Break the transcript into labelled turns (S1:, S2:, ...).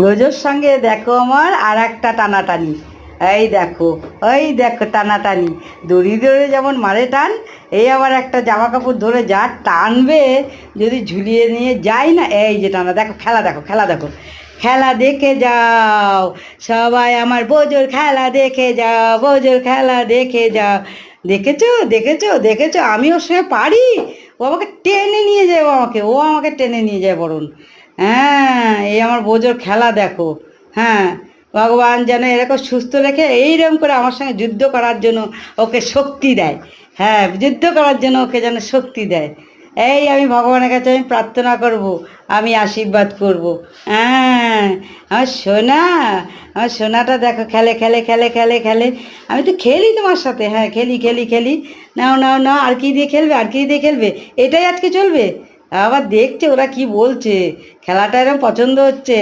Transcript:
S1: রোজোর সঙ্গে দেখো আমার আর একটা টানাটানি। এই দেখো টানাটানি, দড়ি ধরে যেমন মারে টান, এই আবার একটা জামা কাপড় ধরে যা টানবে, যদি ঝুলিয়ে নিয়ে যাই না, এই যে টানা। দেখো খেলা, দেখো খেলা, দেখো খেলা দেখে যাও সবাই, আমার বোজোর খেলা দেখে যাও, বোজোর খেলা দেখে যাও। দেখেছো দেখেছো দেখেছো, আমি ওর সঙ্গে পারি। ও আমাকে টেনে নিয়ে যায়, ও আমাকে টেনে নিয়ে যায় বরং। হ্যাঁ, এই আমার বোজোর খেলা দেখো। হ্যাঁ, ভগবান যেন এরকম সুস্থ রেখে এইরকম করে আমার সঙ্গে যুদ্ধ করার জন্য ওকে শক্তি দেয়। হ্যাঁ, যুদ্ধ করার জন্য ওকে যেন শক্তি দেয়। এই আমি ভগবানের কাছে আমি প্রার্থনা করব, আমি আশীর্বাদ করব। হ্যাঁ, আমার সোনা, আমার সোনাটা দেখো খেলে খেলে খেলে খেলে খেলে। আমি তো খেলি তোমার সাথে, হ্যাঁ খেলি খেলি খেলি। নাও নাও নাও, আর কি দিয়ে খেলবে, আর কি দিয়ে খেলবে? এটাই আজকে চলবে? আবার দেখছে ওরা কি বলছে, খেলাটা এরকম পছন্দ হচ্ছে।